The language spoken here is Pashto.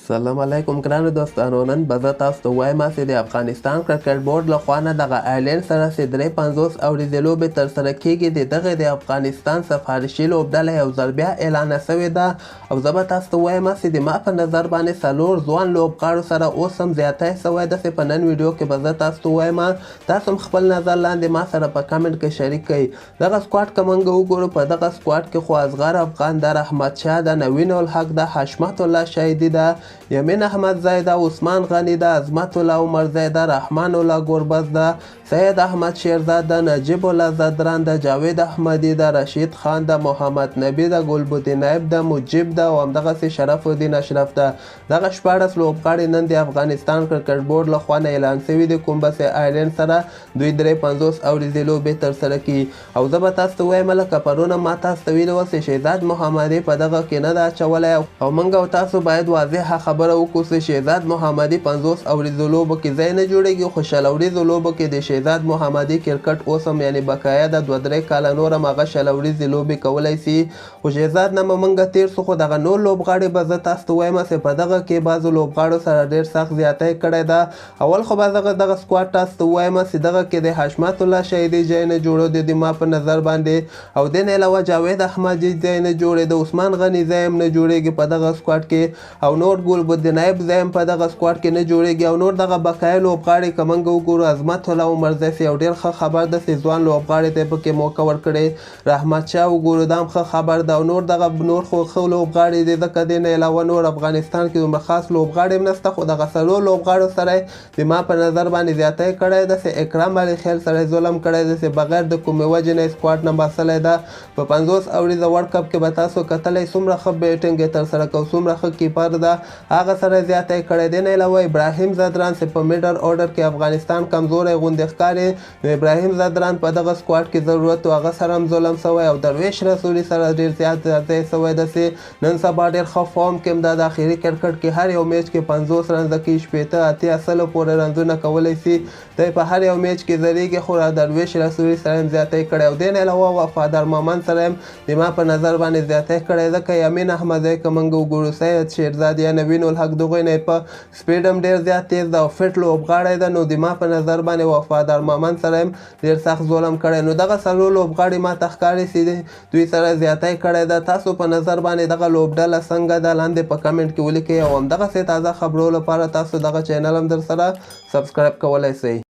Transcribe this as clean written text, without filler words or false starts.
سلام علیکم ګرانو دوستانو، نن به زه تاسو ته وایم چې د افغانستان کرکټ بورډ لخوا نه دغه آیرلینډ سره چې 53 اوریزې لوبې ترسره کیږي د دغه د افغانستان سفارشي لوبډله یو ځل بیا اعلان شوې ده او زه به تاسو ته وایم چې د ما په نظر باندې څلور ځوان لوبغاړو سره اوس هم زیاتی شوی ده چې په نن ویډیو کې به زه تاسو ته وایم. تاسو هم خپل نظر لاندې ما سره په کمنټ کې شریک کړئ. دغه سکواډ که موږ وګورو په دغه سکواډ کې خو اصغر افغان ده، احمد شاه ده، نوین الحق ده، حشمت الله شهیدي ده، یمین احمد زیده، عثمان غنی ده، عظمت الله عمر زیده، رحمان الله گربز ده، سید احمد شیرزاد ده، نجیب الله زدران ده، جاوید احمدی ده، رشید خان ده، محمد نبی ده، ګلبدین نایب ده، مجیب ده او همدغسې شرف الدین اشرف ده. دغه 14 لوبغاړي نن د افغانستان کرکټ بورډ لخوا نه اعلان شوي دي، کوم به چې آیرلینډ سره دوی 53 اوریزې لوبې ترسره کړي. او زه به تاسو ته وایم لکه پرونه ما تاسو ته ویلي وه چې شهزاد محمدي په دغه کې نه ده اچولی او موږ او تاسو باید واضحه خبره وکړو چې شهزاد محمدي 50 اوریزو لوبو کې ځای نه جوړېږي، خو شل اوریزو لوبو کې د شهزاد محمدي کرکټ اوس هم یعنې بقایا ده، 2-3 کاله نور هم هغه شل اوریزې لوبې کولی شي. خو شهزاد نه به موږ تېر شو، خو دغه نور لوبغاړي به زه تاسو ته وایم چې په دغه کې بعضو لوبغاړو سره ډېر سخت زیاتی کړی ده. اول خو به دغه سکواډ تاسو ته وایم چې دغه کې د حشمت الله شهیدي ځای نه جوړېده د ما په نظر باندې، او دې نه علاوه جاوید احمدي ځای نه جوړېده، عثمان غني ځای هم نه جوړېږي په دغه سکواډ کې، او نور ګلبدین نایب ځای هم په دغه سکواډ کې نه جوړېږي، او نور دغه بقایا لوبغاړي که موږ وګورو عظمت الله عمرزی یو ډېر ښه خبر ده چې ځوان لوبغاړي ته یې پکې موقع ورکړې. رحمت شاه وګورو دا هم ښه خبر ده، او نور دغه نور خو ښه لوبغاړي دي، ځکه دې نه علاوه نور افغانستان کې دومره خاص لوبغاړي هم نشته. خو دغه څلور لوبغاړو سره د ما په نظر باندې زیاتی کړی ده چې اکرم علي خیل سره ظلم کړی دی چې بغیر د کومې وجې نه یې سکواډ نه باسلی ده. په 50 اوریزه ورلډ کپ کې به تاسو کتلی څومره ښه بیټینګ یې ترسره کوي، څومره ښه کیپر ده، هغه سره زیاتی کړی دی. نه علاوه ابراهیم زدران چې په میډل اورډر کې افغانستان کمزوری غوندې ښکاري، نو ابراهیم زدران په دغه سکواډ کې ضرورت و، هغه سره هم ظلم شوی، او درویش رسولي سره ډېر زیات ځای شوی ده چې نن سبا ډېر ښه فارم کې هم ده. د اخري کرکټ کې هر یو میچ کې 50 رنزه کوي، 80 پورې رنزونه کولی شي، دی په هر یو میچ کې ځلیږي. خو درویش رسولي سره هم زیاتی کړی، او دې نه علاوه وفادار مامن سره هم د ما په نظر باندې زیاتی کړی، ځکه یمین احمدی که موږ وګورو، سید شیرزاد یا نوین الحق دغوی نه په سپیډ هم ډېر زیات تیز ده او فټ لوبغاړی ده، نو د ما په نظر باندې وفادار مامن سره هم ډېر سخت ظلم کړی. نو دغه څلور لوبغاړي ما ته ښکاري چې دوی سره زیاتی کړی ده. تاسو په نظر باندې دغه لوبډله څنګه ده لاندې په کمنټ کې ولیکئ، او همدغسې تازه خبرو لپاره تاسو دغه چینل هم در سره سبسکرایب کولی شئ.